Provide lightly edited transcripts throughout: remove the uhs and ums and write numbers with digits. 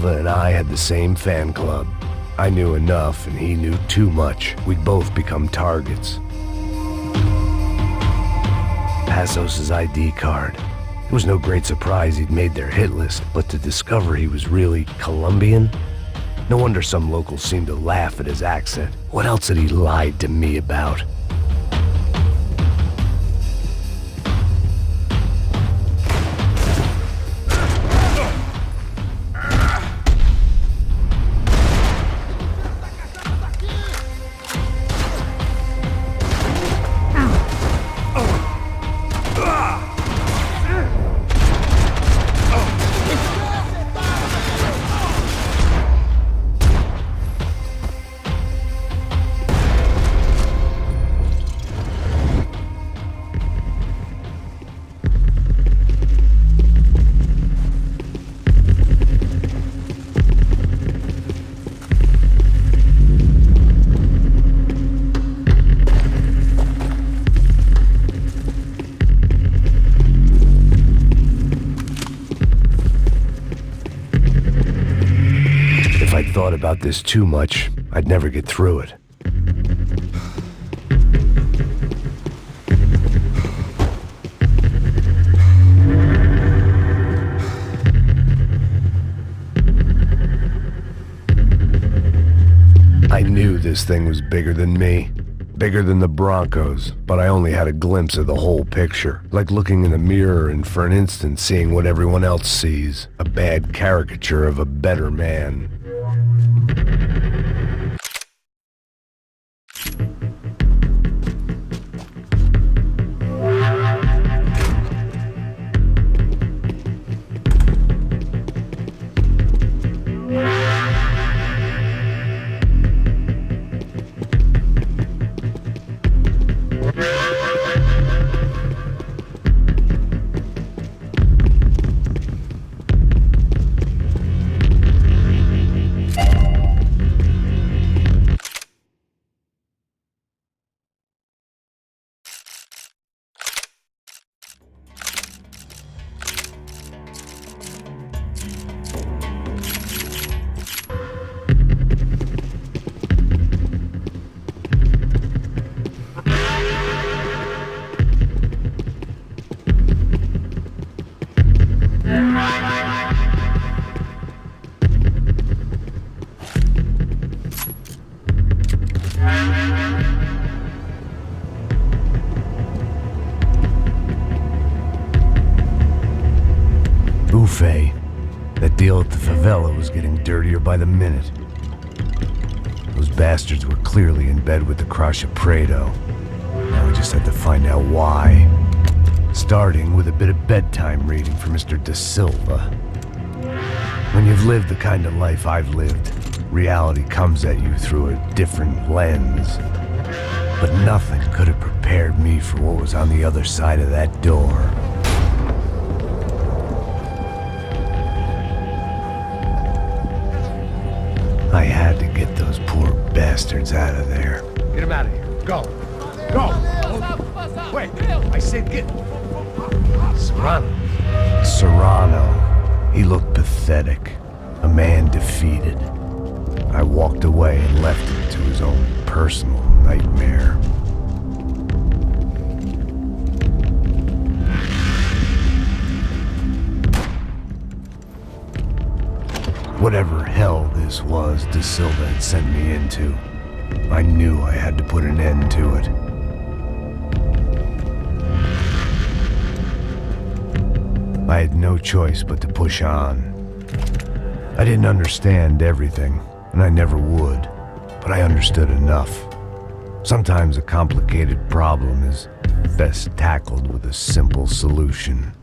Silva and I had the same fan club. I knew enough and he knew too much. We'd both become targets. Passos' ID card. It was no great surprise he'd made their hit list, but to discover he was really Colombian? No wonder some locals seemed to laugh at his accent. What else had he lied to me about? If I'd thought about this too much, I'd never get through it. I knew this thing was bigger than me, bigger than the Broncos, but I only had a glimpse of the whole picture, like looking in a mirror and for an instant seeing what everyone else sees, a bad caricature of a better man. Buffet. That deal at the favela was getting dirtier by the minute. Those bastards were clearly in bed with the Crusher Prado. Now we just had to find out why. Starting with a bit of bedtime reading for Mr. Da Silva. When you've lived the kind of life I've lived, reality comes at you through a different lens. But nothing could have prepared me for what was on the other side of that door. I had to get those poor bastards out of there. Get them out of here. Go. Go. Wait. I said get. Serrano. Serrano. He looked pathetic. A man defeated. I walked away and left him to his own personal nightmare. Whatever hell this was Da Silva had sent me into, I knew I had to put an end to it. I had no choice but to push on. I didn't understand everything, and I never would, but I understood enough. Sometimes a complicated problem is best tackled with a simple solution.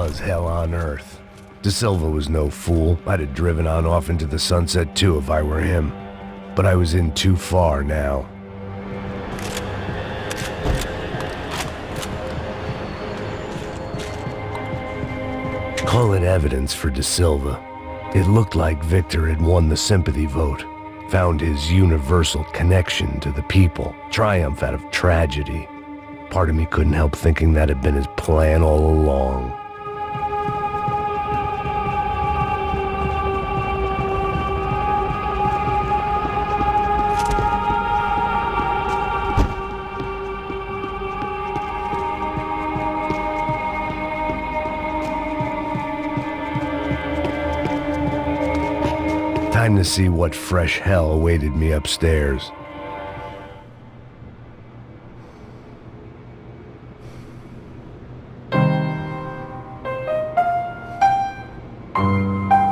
was hell on earth. De Silva was no fool. I'd have driven on off into the sunset too if I were him. But I was in too far now. Call it evidence for De Silva. It looked like Victor had won the sympathy vote, found his universal connection to the people, triumph out of tragedy. Part of me couldn't help thinking that had been his plan all along. Time to see what fresh hell awaited me upstairs.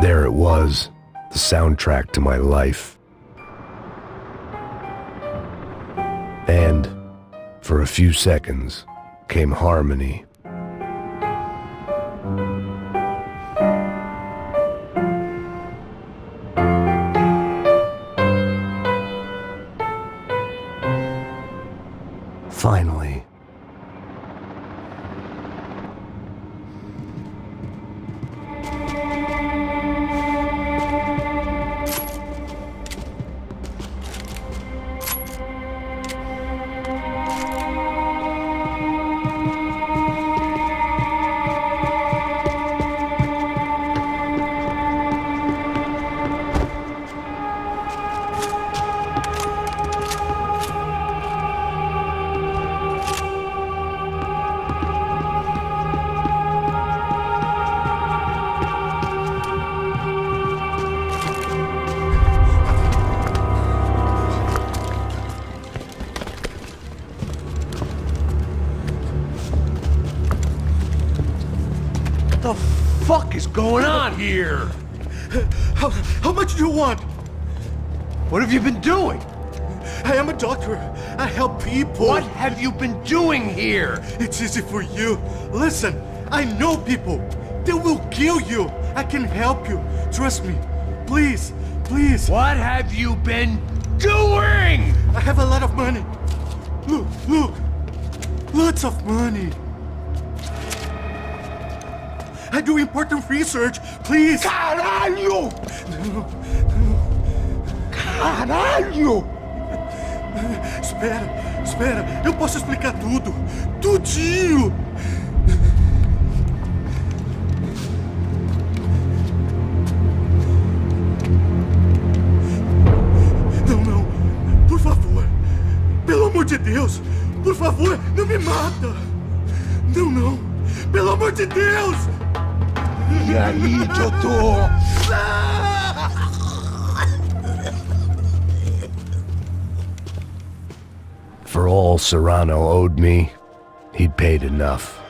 There it was, the soundtrack to my life. And, for a few seconds, came harmony. Finally. What the fuck is going on here? How much do you want? What have you been doing? I am a doctor. I help people. What have you been doing here? It's easy for you. Listen, I know people. They will kill you. I can help you. Trust me. Please, please. What have you been doing? I have a lot of money. Look, look. Lots of money. I do important research. Please. Caralho! Caralho! Espera. Eu posso explicar tudo. Tudinho. Não. Por favor. Pelo amor de Deus. Por favor, não me mata. Não. Pelo amor de Deus. E aí, doutor? For all Serrano owed me, he'd paid enough.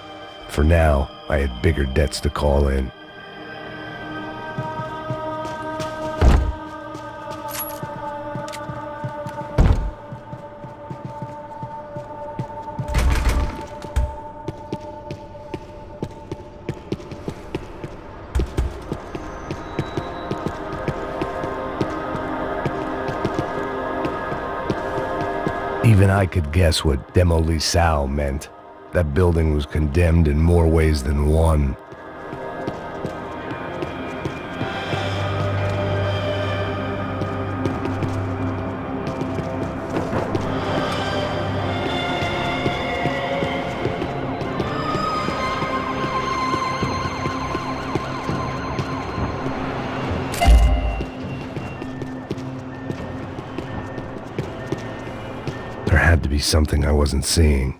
For now, I had bigger debts to call in. Even I could guess what demolição meant. That building was condemned in more ways than one. There had to be something I wasn't seeing.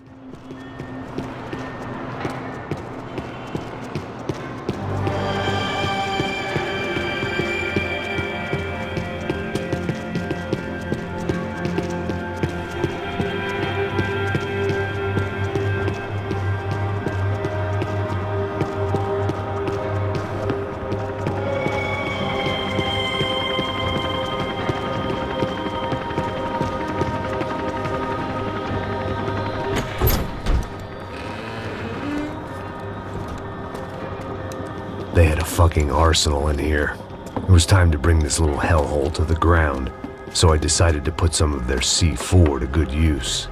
fucking arsenal in here. It was time to bring this little hellhole to the ground, so I decided to put some of their C4 to good use.